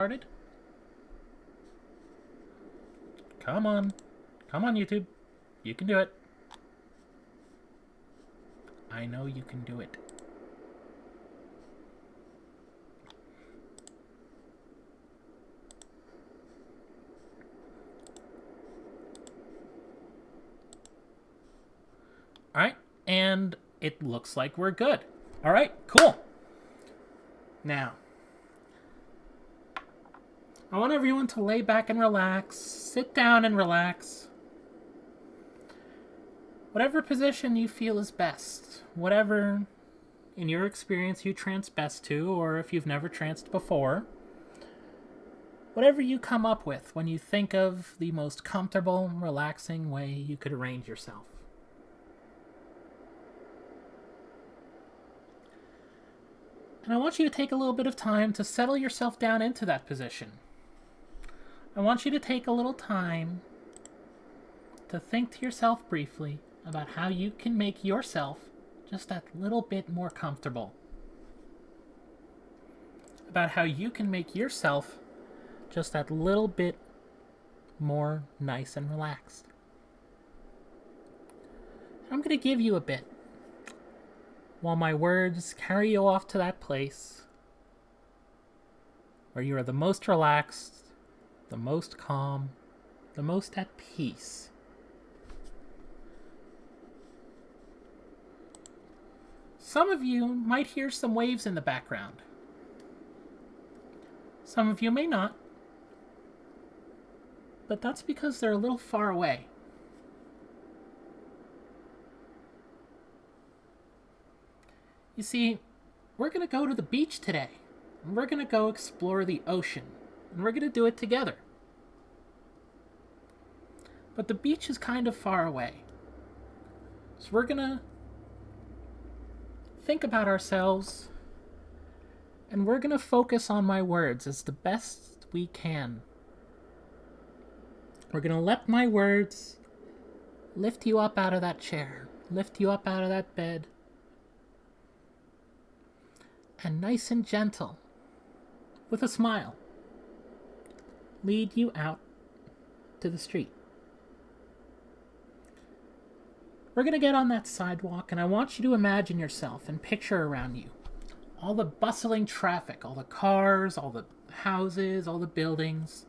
Started? Come on. Come on, YouTube. You can do it. I know you can do it. Alright, and it looks like we're good. Alright, cool. Now, I want everyone to lay back and relax. Sit down and relax. Whatever position you feel is best. Whatever, in your experience, you trance best to, or if you've never tranced before. Whatever you come up with when you think of the most comfortable, relaxing way you could arrange yourself. And I want you to take a little bit of time to settle yourself down into that position. I want you to take a little time to think to yourself briefly about how you can make yourself just that little bit more comfortable. About how you can make yourself just that little bit more nice and relaxed. I'm going to give you a bit while my words carry you off to that place where you are the most relaxed, the most calm, the most at peace. Some of you might hear some waves in the background. Some of you may not, but that's because they're a little far away. You see, we're going to go to the beach today, and we're going to go explore the ocean, and we're going to do it together. But the beach is kind of far away. So we're going to think about ourselves, and we're going to focus on my words as the best we can. We're going to let my words lift you up out of that chair, lift you up out of that bed, and nice and gentle, with a smile, lead you out to the street. We're going to get on that sidewalk, and I want you to imagine yourself and picture around you all the bustling traffic, all the cars, all the houses, all the buildings,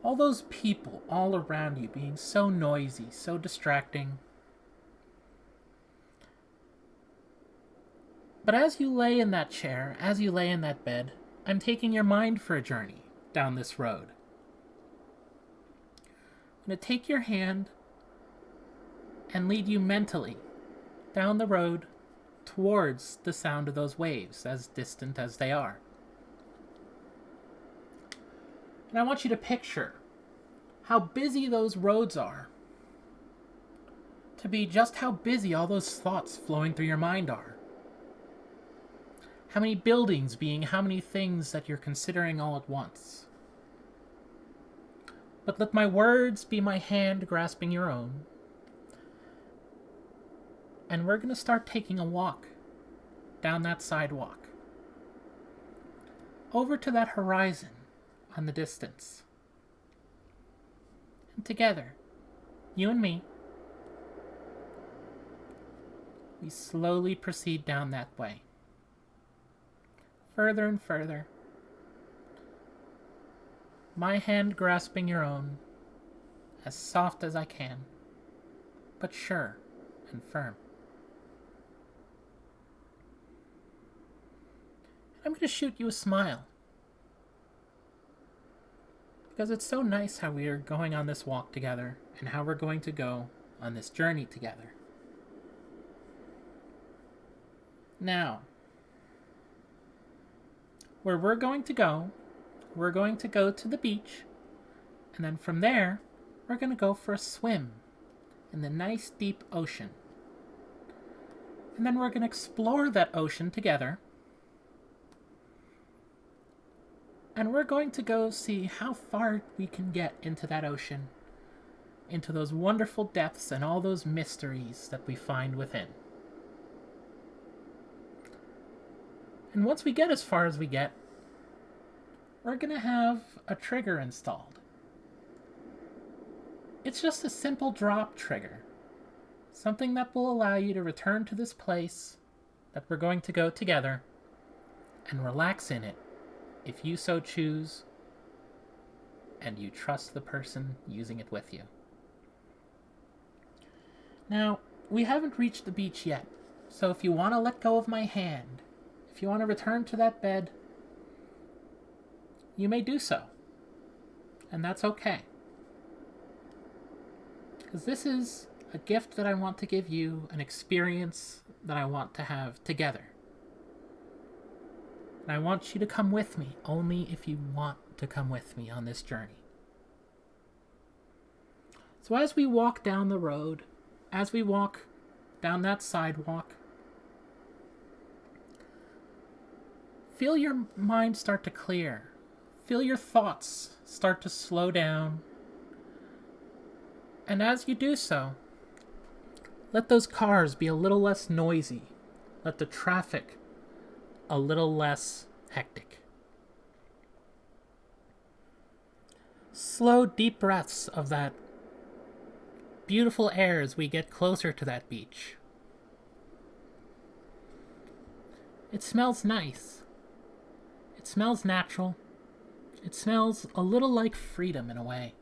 all those people all around you being so noisy, so distracting. But as you lay in that chair, as you lay in that bed, I'm taking your mind for a journey down this road. I'm going to take your hand and lead you mentally down the road towards the sound of those waves, as distant as they are. And I want you to picture how busy those roads are, to be just how busy all those thoughts flowing through your mind are. How many buildings being how many things that you're considering all at once. But let my words be my hand grasping your own. And we're going to start taking a walk down that sidewalk, over to that horizon on the distance. And together, you and me, we slowly proceed down that way. Further and further. My hand grasping your own, as soft as I can, but sure and firm. I'm going to shoot you a smile, because it's so nice how we are going on this walk together and how we're going to go on this journey together. Now, where we're going to go to the beach, and then from there, we're going to go for a swim in the nice deep ocean. And then we're going to explore that ocean together. And we're going to go see how far we can get into that ocean, into those wonderful depths and all those mysteries that we find within. And once we get as far as we get, we're going to have a trigger installed. It's just a simple drop trigger. Something that will allow you to return to this place that we're going to go together and relax in it if you so choose and you trust the person using it with you. Now, we haven't reached the beach yet, so if you want to let go of my hand, if you want to return to that bed, you may do so. And that's okay. Because this is a gift that I want to give you, an experience that I want to have together. And I want you to come with me, only if you want to come with me on this journey. So as we walk down the road, as we walk down that sidewalk, feel your mind start to clear. Feel your thoughts start to slow down. And as you do so, let those cars be a little less noisy. Let the traffic a little less hectic. Slow, deep breaths of that beautiful air as we get closer to that beach. It smells nice. It smells natural. It smells a little like freedom in a way.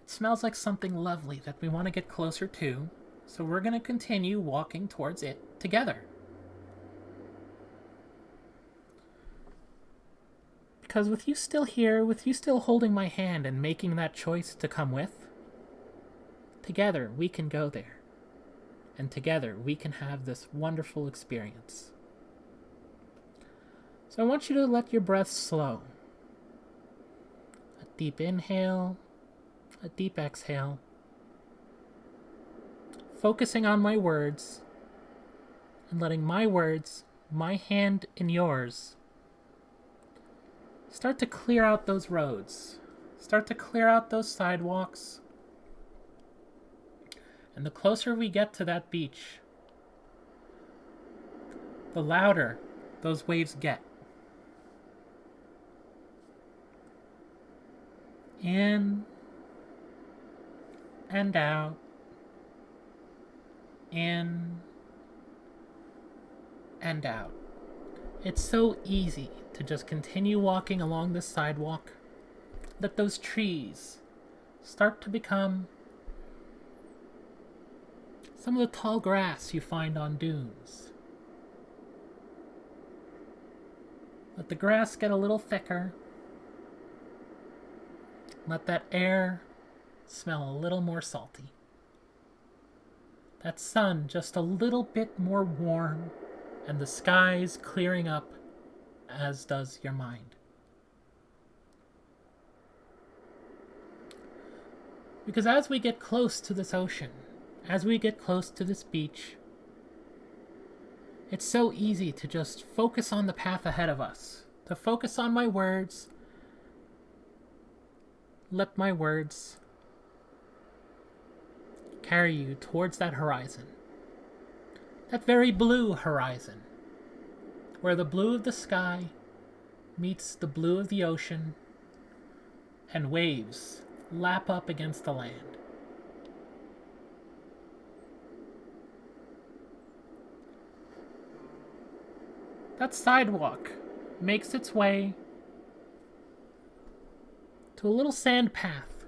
It smells like something lovely that we want to get closer to, so we're going to continue walking towards it together. Because with you still here, with you still holding my hand and making that choice to come with, together we can go there. And together we can have this wonderful experience. So I want you to let your breath slow. A deep inhale, a deep exhale. Focusing on my words and letting my words, my hand in yours, start to clear out those roads. Start to clear out those sidewalks. And the closer we get to that beach, the louder those waves get. In and out. In and out. It's so easy to just continue walking along the sidewalk. Let those trees start to become some of the tall grass you find on dunes. Let the grass get a little thicker. Let that air smell a little more salty. That sun just a little bit more warm, and the skies clearing up, as does your mind. Because as we get close to this ocean, as we get close to this beach, it's so easy to just focus on the path ahead of us, to focus on my words. Let my words carry you towards that horizon. That very blue horizon, where the blue of the sky meets the blue of the ocean, and waves lap up against the land. That sidewalk makes its way to a little sand path,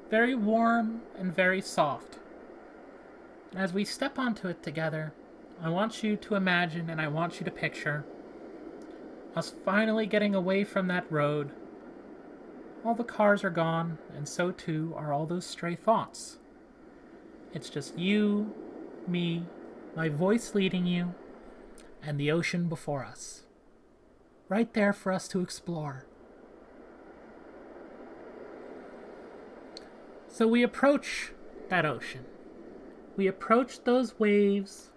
very warm and very soft. And as we step onto it together, I want you to imagine and I want you to picture us finally getting away from that road. All the cars are gone, and so too are all those stray thoughts. It's just you, me, my voice leading you, and the ocean before us. Right there for us to explore. So we approach that ocean. We approach those waves.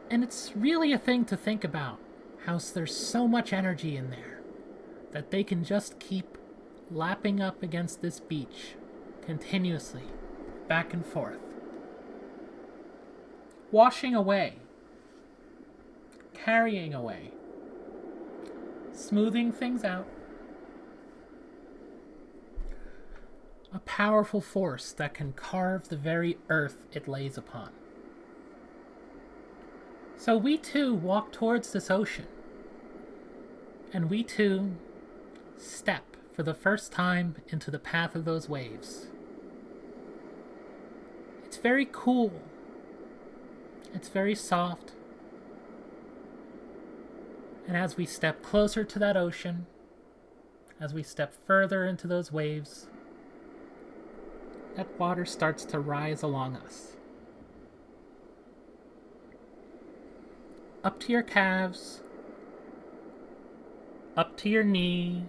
And it's really a thing to think about, how there's so much energy in there that they can just keep lapping up against this beach continuously, back and forth. Washing away carrying away, smoothing things out. A powerful force that can carve the very earth it lays upon. So we too walk towards this ocean, and we too step for the first time into the path of those waves. It's very cool. It's very soft. And as we step closer to that ocean, as we step further into those waves, that water starts to rise along us. Up to your calves, up to your knee.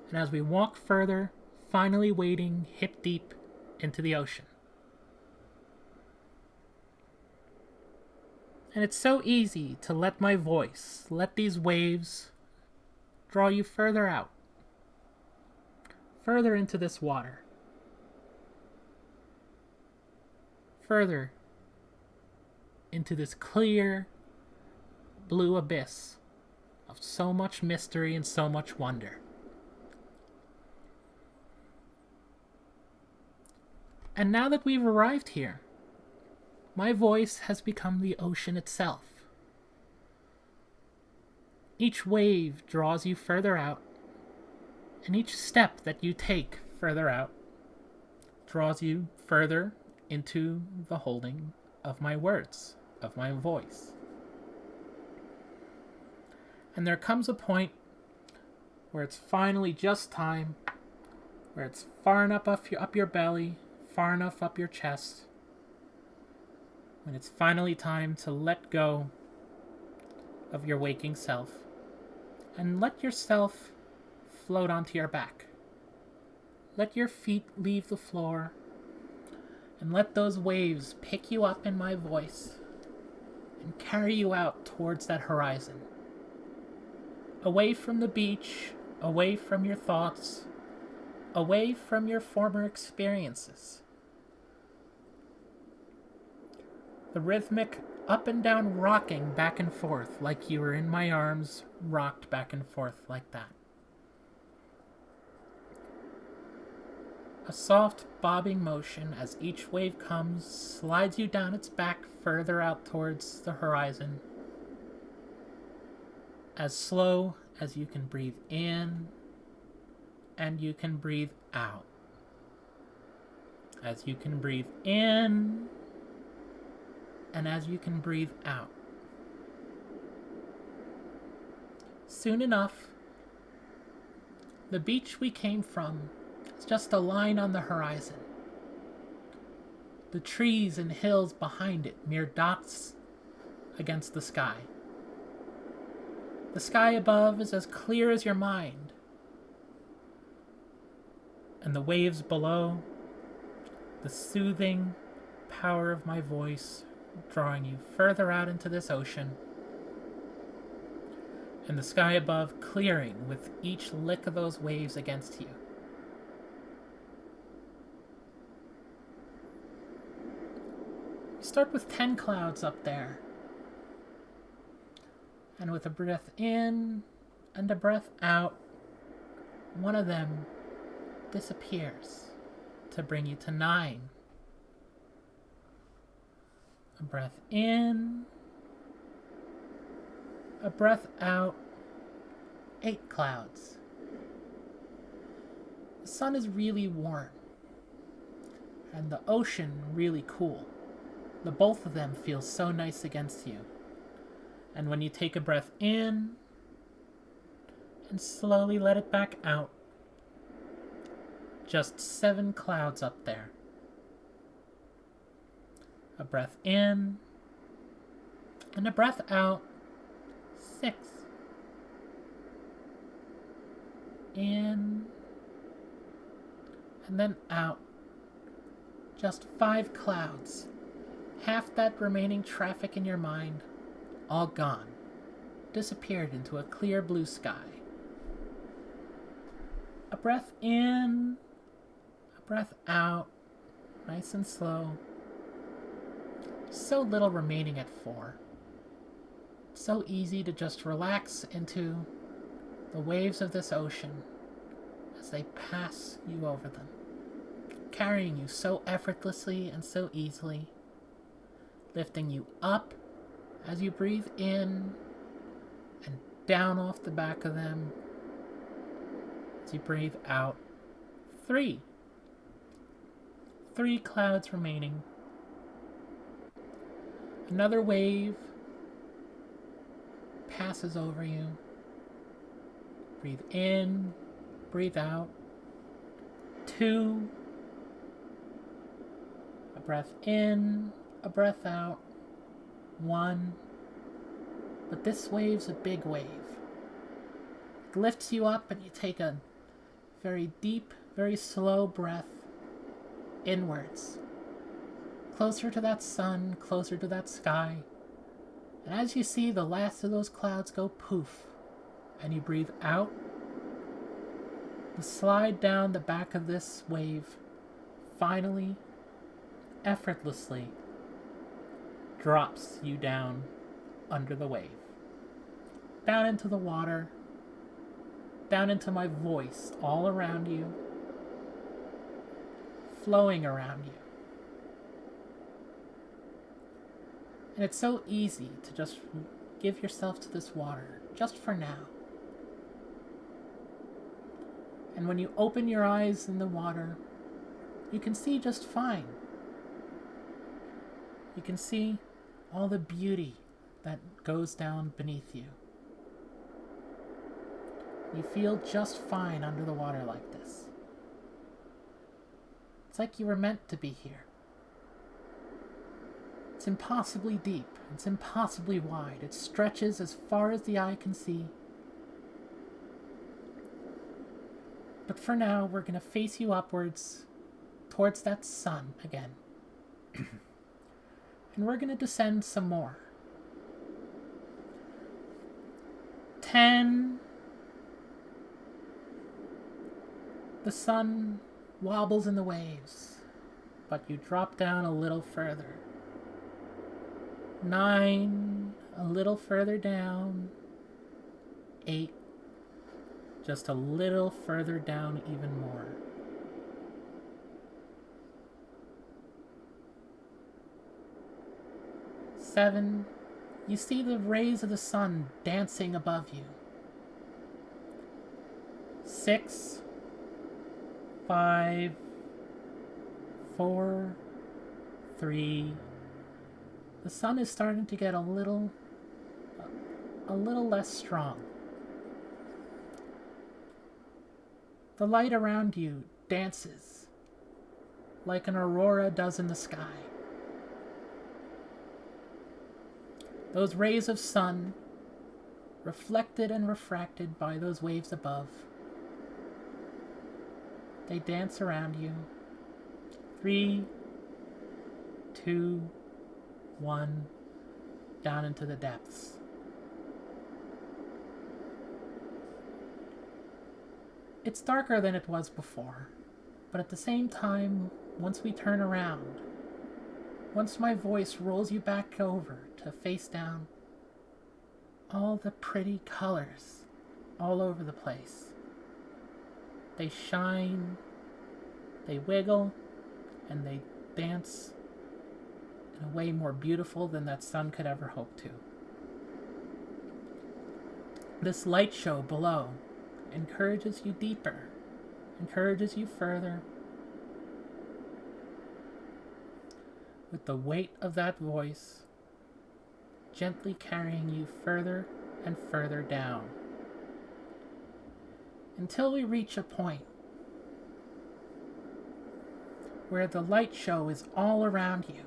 And as we walk further, finally wading hip deep into the ocean. And it's so easy to let my voice, let these waves draw you further out, further into this water, further into this clear blue abyss of so much mystery and so much wonder. And now that we've arrived here, my voice has become the ocean itself. Each wave draws you further out, and each step that you take further out draws you further into the holding of my words, of my voice. And there comes a point where it's finally just time, where it's far enough up your belly, far enough up your chest, when it's finally time to let go of your waking self and let yourself float onto your back. Let your feet leave the floor and let those waves pick you up in my voice and carry you out towards that horizon. Away from the beach, away from your thoughts, away from your former experiences. The rhythmic up and down rocking back and forth like you were in my arms, rocked back and forth like that. A soft bobbing motion as each wave comes, slides you down its back further out towards the horizon. As slow as you can breathe in and you can breathe out. As you can breathe in and as you can breathe out. Soon enough, the beach we came from is just a line on the horizon. The trees and hills behind it mere dots against the sky. The sky above is as clear as your mind, and the waves below, the soothing power of my voice drawing you further out into this ocean, and the sky above clearing with each lick of those waves against you. You start with 10 clouds up there, and with a breath in and a breath out, one of them disappears to bring you to 9. A breath in, a breath out, 8 clouds. The sun is really warm, and the ocean really cool. The both of them feel so nice against you. And when you take a breath in and slowly let it back out, just 7 clouds up there. A breath in and a breath out, 6. In and then out, just 5 clouds. Half that remaining traffic in your mind, all gone, disappeared into a clear blue sky. A breath in, a breath out, nice and slow. So little remaining at 4. So easy to just relax into the waves of this ocean as they pass you over them, carrying you so effortlessly and so easily, lifting you up as you breathe in and down off the back of them as you breathe out. 3. 3 clouds remaining. Another wave passes over you. Breathe in, breathe out. 2. A breath in, a breath out. 1. But this wave's a big wave. It lifts you up and you take a very deep, very slow breath inwards. Closer to that sun, closer to that sky. And as you see the last of those clouds go poof, and you breathe out, you slide down the back of this wave, finally, effortlessly, drops you down under the wave. Down into the water, down into my voice all around you, flowing around you. And it's so easy to just give yourself to this water, just for now. And when you open your eyes in the water, you can see just fine. You can see all the beauty that goes down beneath you. You feel just fine under the water like this. It's like you were meant to be here. It's impossibly deep. It's impossibly wide. It stretches as far as the eye can see. But for now, we're going to face you upwards towards that sun again. And we're going to descend some more. 10. The sun wobbles in the waves, but you drop down a little further. 9, a little further down. 8, just a little further down even more. 7, you see the rays of the sun dancing above you. 6, 5, 4, 3. The sun is starting to get a little less strong. The light around you dances like an aurora does in the sky. Those rays of sun, reflected and refracted by those waves above, they dance around you. 3, 2, 1, down into the depths. It's darker than it was before, but at the same time, once we turn around, once my voice rolls you back over to face down, all the pretty colors all over the place. They shine, they wiggle, and they dance in a way more beautiful than that sun could ever hope to. This light show below encourages you deeper, encourages you further, with the weight of that voice gently carrying you further and further down, until we reach a point where the light show is all around you,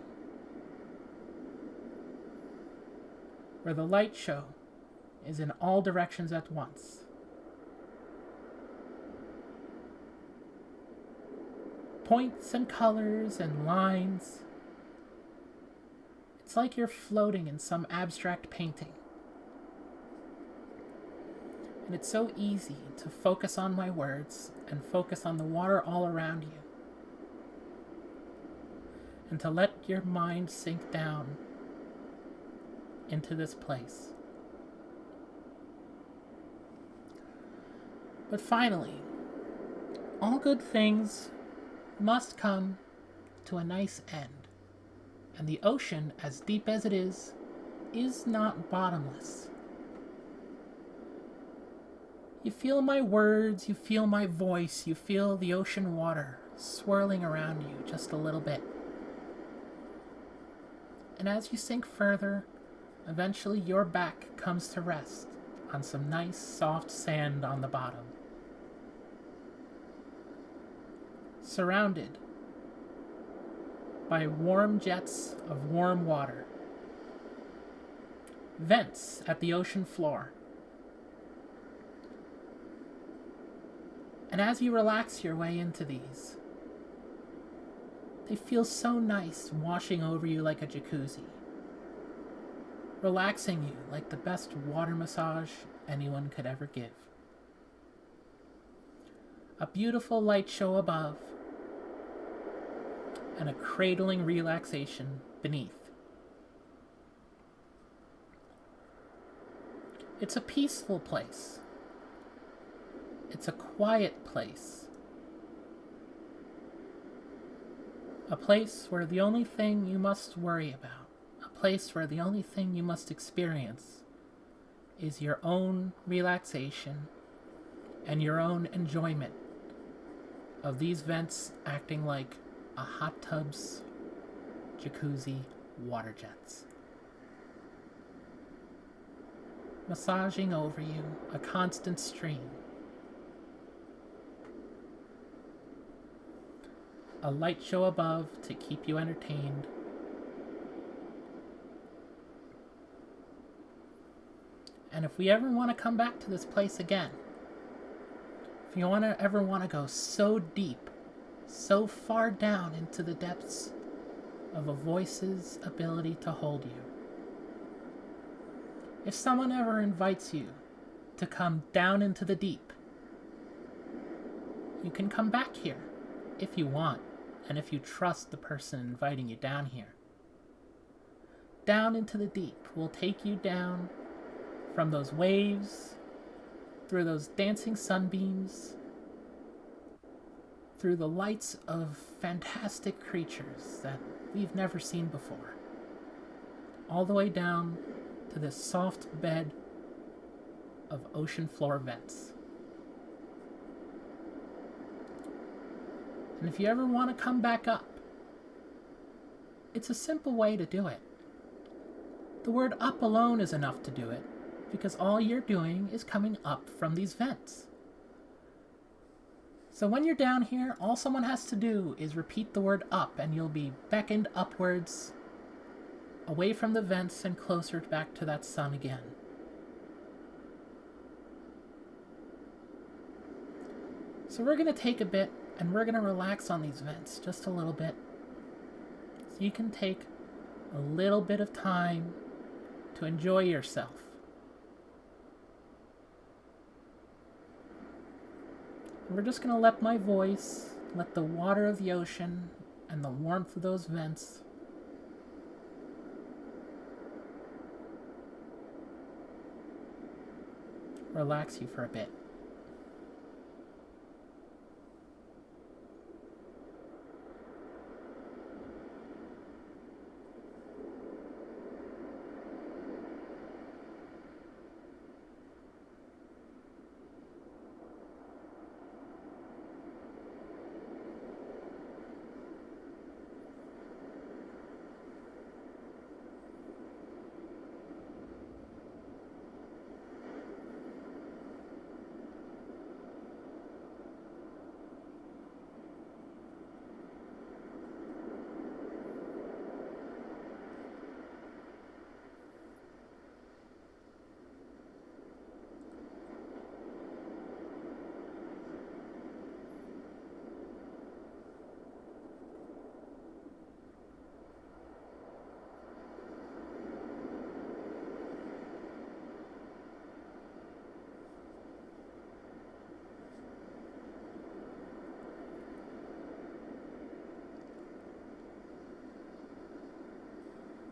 where the light show is in all directions at once. Points and colors and lines. It's like you're floating in some abstract painting. And it's so easy to focus on my words and focus on the water all around you. and to let your mind sink down into this place. But finally, all good things must come to a nice end, and the ocean, as deep as it is not bottomless. You feel my words, you feel my voice, you feel the ocean water swirling around you just a little bit. And as you sink further, eventually your back comes to rest on some nice soft sand on the bottom. Surrounded by warm jets of warm water. Vents at the ocean floor. And as you relax your way into these, they feel so nice washing over you like a jacuzzi, relaxing you like the best water massage anyone could ever give. A beautiful light show above, and a cradling relaxation beneath. It's a peaceful place. It's a quiet place. A place where the only thing you must worry about, a place where the only thing you must experience is your own relaxation and your own enjoyment of these vents acting like a hot tub's jacuzzi water jets. Massaging over you, a constant stream. A light show above to keep you entertained. And if we ever want to come back to this place again, if you ever want to go so deep, so far down into the depths of a voice's ability to hold you, if someone ever invites you to come down into the deep, you can come back here if you want, and if you trust the person inviting you down here. Down into the deep will take you down from those waves, through those dancing sunbeams, through the lights of fantastic creatures that we've never seen before, all the way down to this soft bed of ocean floor vents. And if you ever want to come back up, it's a simple way to do it. The word up alone is enough to do it, because all you're doing is coming up from these vents. So when you're down here, all someone has to do is repeat the word up, and you'll be beckoned upwards, away from the vents and closer back to that sun again. So we're going to take a bit and we're going to relax on these vents just a little bit. So you can take a little bit of time to enjoy yourself. And we're just going to let my voice, let the water of the ocean and the warmth of those vents relax you for a bit.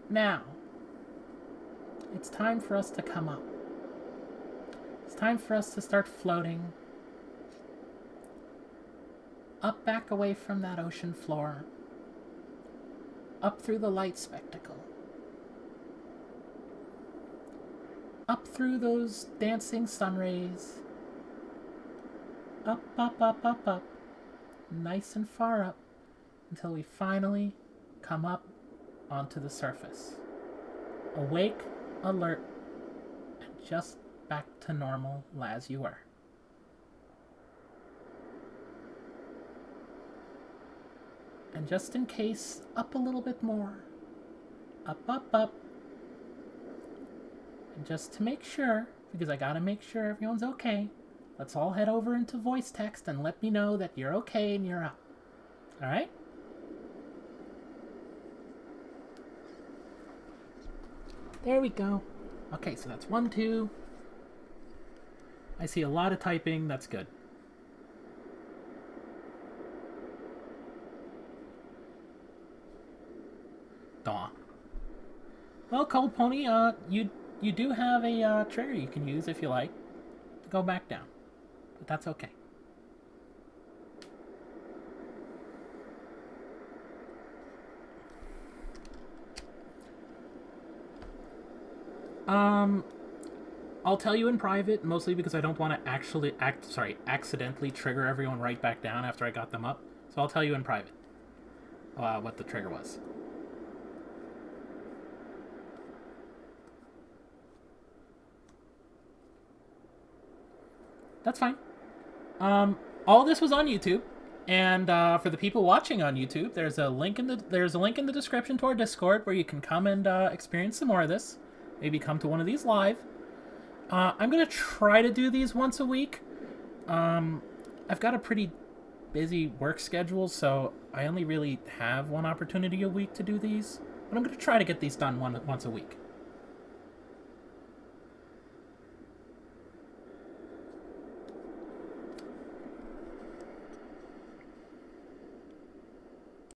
Now, it's time for us to come up. It's time for us to start floating up back away from that ocean floor, up through the light spectacle, up through those dancing sun rays, up, up, up, up, up, nice and far up, until we finally come up onto the surface. Awake, alert, and just back to normal as you were. And just in case, up a little bit more. Up, up, up. And just to make sure, because I gotta make sure everyone's okay, let's all head over into voice text and let me know that you're okay and you're up. Alright? There we go. Okay, so that's 1, 2. I see a lot of typing. That's good. Daw. Well, Cold Pony, you do have a trigger you can use if you like to go back down, but that's okay. I'll tell you in private, mostly because I don't want to accidentally trigger everyone right back down after I got them up. So I'll tell you in private what the trigger was. That's fine. All this was on YouTube, and for the people watching on YouTube, there's a link in the description to our Discord where you can come and experience some more of this. Maybe come to one of these live. I'm gonna try to do these once a week. I've got a pretty busy work schedule, so I only really have one opportunity a week to do these. But I'm gonna try to get these done once a week.